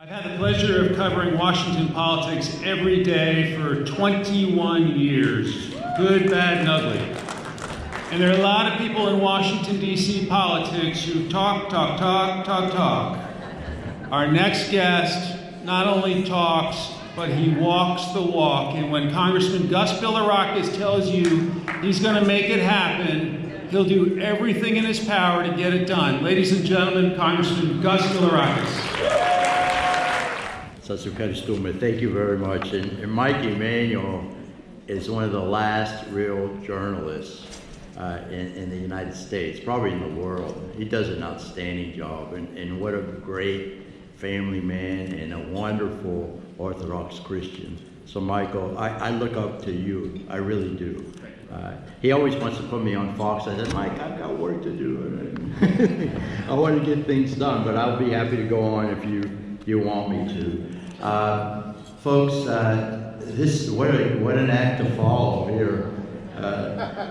I've had the pleasure of covering Washington politics every day for 21 years, good, bad, and ugly. And there are a lot of people in Washington, D.C. politics who talk. Our next guest not only talks, but he walks the walk. And when Congressman Gus Bilirakis tells you he's going to make it happen, he'll do everything in his power to get it done. Ladies and gentlemen, Congressman Gus Bilirakis. Thank you very much. And Mike Emanuel is one of the last real journalists in the United States, probably in the world. He does an outstanding job, and what a great family man and a wonderful Orthodox Christian. So Michael, I look up to you, I really do. He always wants to put me on Fox. I said, Mike, I've got work to do. I want to get things done, but I'll be happy to go on if you want me to. Folks, what an act to follow here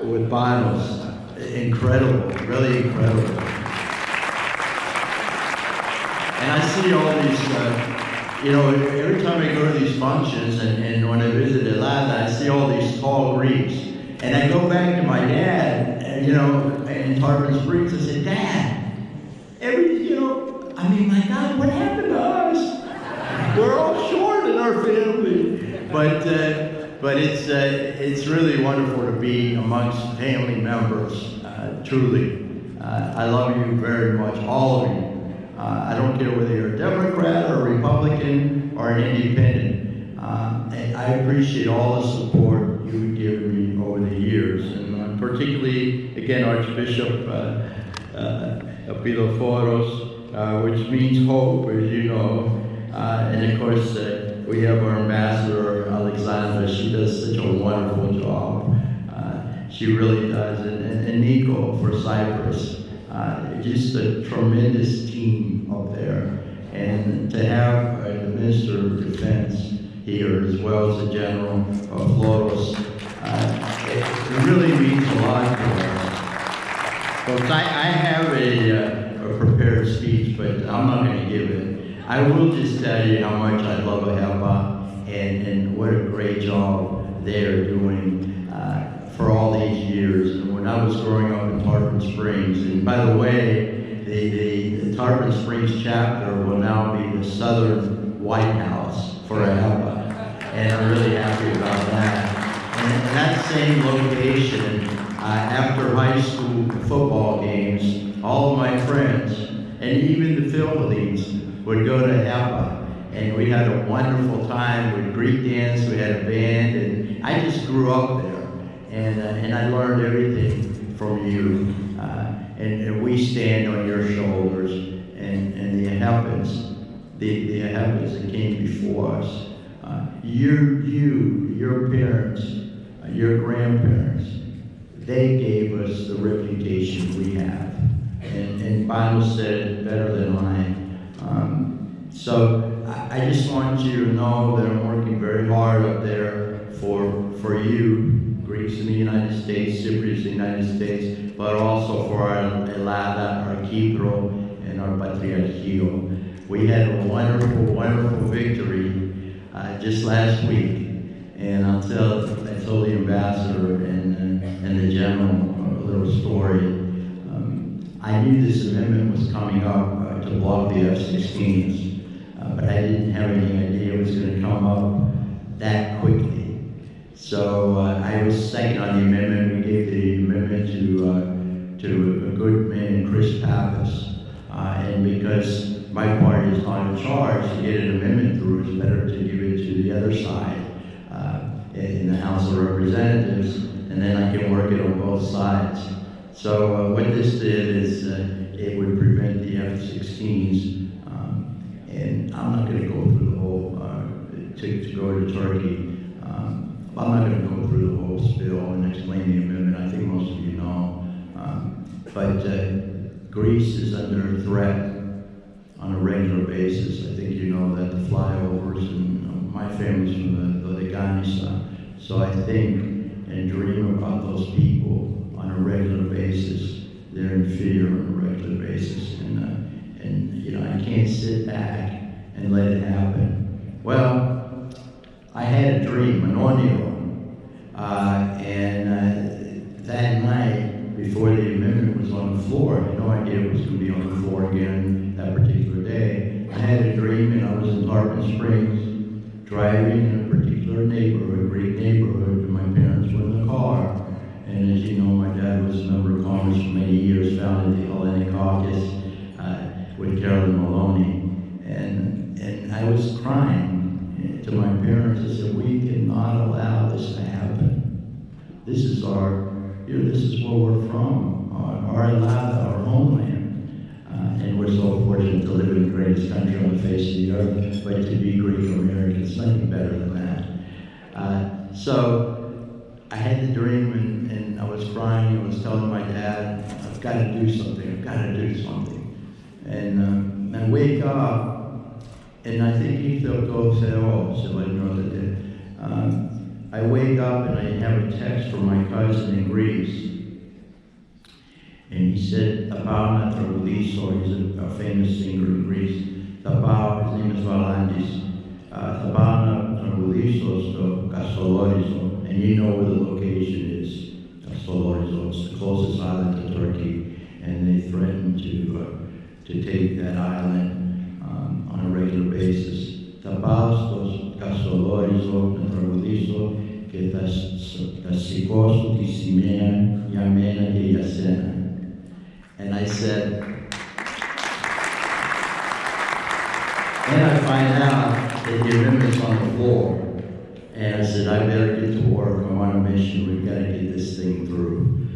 with Panagos. Incredible, really incredible. And I see all these, every time I go to these functions and when I visit Atlanta, I see all these tall Greeks. And I go back to my dad, in Tarpon Springs, I said, Dad, my God, what happened to us? We're all short in our family. But it's really wonderful to be amongst family members, truly. I love you very much, all of you. I don't care whether you're a Democrat or a Republican or an independent. And I appreciate all the support you've given me over the years. And particularly, again, Archbishop Philoforos, which means hope, as you know. And of course, we have our ambassador, Alexandra. She does such a wonderful job. She really does. And Nico for Cyprus. Just a tremendous team up there. And to have the Minister of Defense here, as well as the General of Floros, it really means a lot to us. Folks, I have a prepared speech, but I'm not going to give it. I will just tell you how much I love AHEPA and what a great job they're doing for all these years. And when I was growing up in Tarpon Springs, and by the way, the Tarpon Springs chapter will now be the Southern White House for AHEPA, and I'm really happy about that. And that same location, after high school football games, all of my friends, and even the Philippines, would go to AHEPA, and we had a wonderful time with Greek dance. We had a band, and I just grew up there, and I learned everything from you. And we stand on your shoulders, and the AHEPAs, the AHEPAs that came before us, your parents, your grandparents, they gave us the reputation we have, and Bible said it better than I. So I just want you to know that I'm working very hard up there for you, Greeks in the United States, Cypriots in the United States, but also for our Elada, our Kipro, and our Patriarchio. We had a wonderful, wonderful victory just last week, and I told the ambassador and the general a little story. I knew this amendment was coming up to block the F-16s. But I didn't have any idea it was going to come up that quickly. So I was second on the amendment. We gave the amendment to a good man, Chris Pappas. And because my party is not in charge to get an amendment through, it's better to give it to the other side in the House of Representatives, and then I can work it on both sides. So what this did is it would prevent the F-16s. And I'm not going to go through the whole, to go to Turkey, I'm not going to go through the whole spiel and explain the amendment. I think most of you know. But Greece is under threat on a regular basis. I think you know that, the flyovers, and my family's from the Ganesa. So I think and dream about those people on a regular basis. They're in fear on a regular basis. And I can't sit back and let it happen. Well, I had a dream, an audio, and that night, before the amendment was on the floor, I had no idea it was going to be on the floor again that particular day. I had a dream, and I was in Tarpon Springs, driving in a particular neighborhood, a great neighborhood, and my parents were in the car. And as you know, my dad was a member of Congress for many years, founded the Hellenic Caucus with Carolyn Maloney. And I was crying to my parents. I said, we cannot allow this to happen. This is this is where we're from, our homeland. And we're so fortunate to live in the greatest country on the face of the earth, but to be Greek Americans, nothing better than that. So I had the dream, and I was crying. I was telling my dad, I've got to do something. I've got to do something. And I wake up, and I think he felt so I know that. I wake up and I have a text from my cousin in Greece, and he said, "Tabao Natragouliso," he's a famous singer in Greece. Tabao, his name is Valandis. Tabao Natragouliso to Kasolorizo, and you know where the location is. Kasolorizo, it's the closest island to Turkey, and they threatened to take that island on a regular basis. Tabao Kasolorizo Natragouliso, que ta sikosu ti simea yamena ke yasena. And I said, and I find out that the amendment's on the floor. And I said, I better get to work. I'm on a mission. We've got to get this thing through.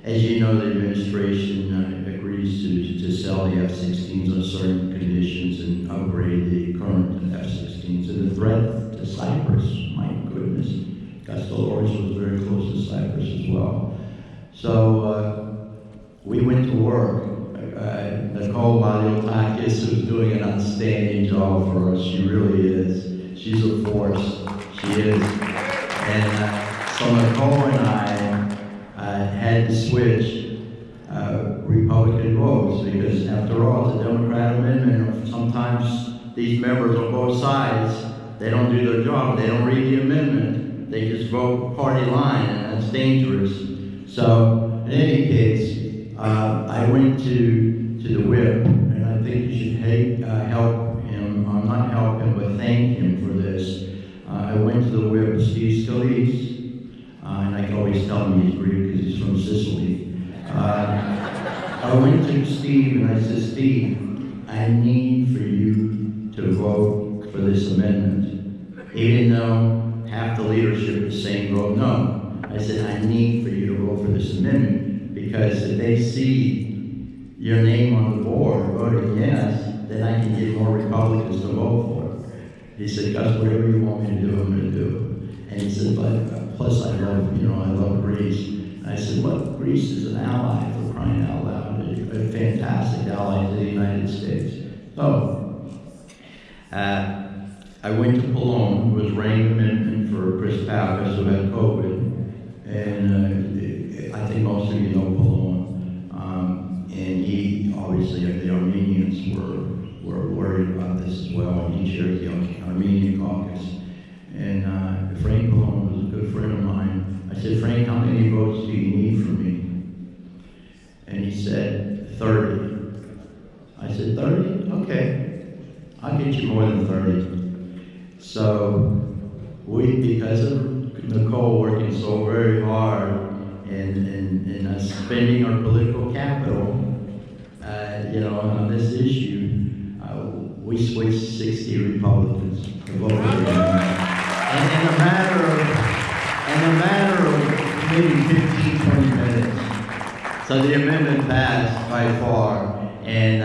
As you know, the administration agrees to sell the F-16s on certain conditions and upgrade the current F-16s. And the threat to Cyprus, my goodness, Kastolouris was very close to Cyprus as well. So we went to work. Nicole Bilirakis, who's doing an outstanding job for us. She really is. She's a force. She is. And so Nicole and I had to switch Republican votes because, after all, it's a Democrat amendment. Sometimes these members on both sides, they don't do their job. They don't read the amendment. They just vote party line, and that's dangerous. So, in any case, I went to the whip, and I think you should help him, not help him, but thank him for this. I went to the whip, Steve Scalise, and I can always tell him he's Greek because he's from Sicily. I went to Steve and I said, Steve, I need for you to vote for this amendment. Even though half the leadership is saying vote no. I said, I need for you to vote for this amendment because if they see your name on the board voting yes, then I can get more Republicans to vote for it. He said, Gus, whatever you want me to do, I'm going to do. And he said, but plus I love Greece. I said, look, Greece is an ally, for crying out loud, a fantastic ally to the United States. So, I went to Cologne, was running amendment for Chris Pappas, who had COVID, and I think most of you know Cologne. And he, obviously, the Armenians were worried about this as well, and he chaired the Armenian caucus. And Frank Cologne was a good friend of mine. I said, Frank, how many votes do you need from me? And he said, 30. I said, 30? Okay. I'll get you more than 30. So because of Nicole working so very hard and us spending our political capital, on this issue, we switched 60 Republicans to vote for him. And in a matter of maybe 15, 20 minutes. So the amendment passed by far, and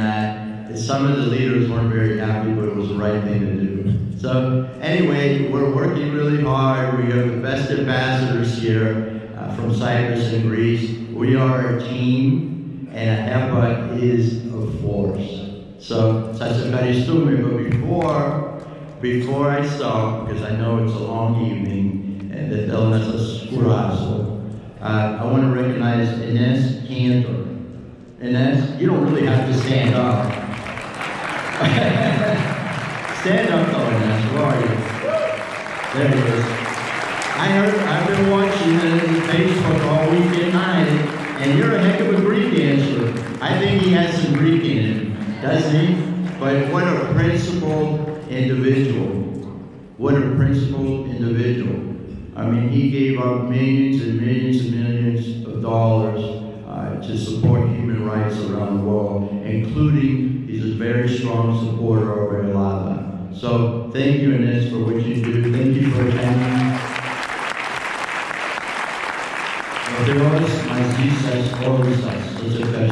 some of the leaders weren't very happy, but it was the right thing to do. So anyway, we're working really hard. We have the best ambassadors here from Cyprus and Greece. We are a team, and AHEPA is a force. So, before I start, because I know it's a long evening, and that I want to recognize Ines Cantor. Ines, you don't really have to stand up. Stand up though, Ines. Where are you? There he is. I've been watching Facebook all weekend night, and you're a heck of a Greek dancer. I think he has some Greek in him, doesn't he? But what a principled individual. What a principled individual. I mean, he gave up millions and millions and millions of dollars to support human rights around the world, including he's a very strong supporter of AHEPA. So thank you, Ines, for what you do. Thank you for attending. Dios, mas dices, todas as pessoas que estão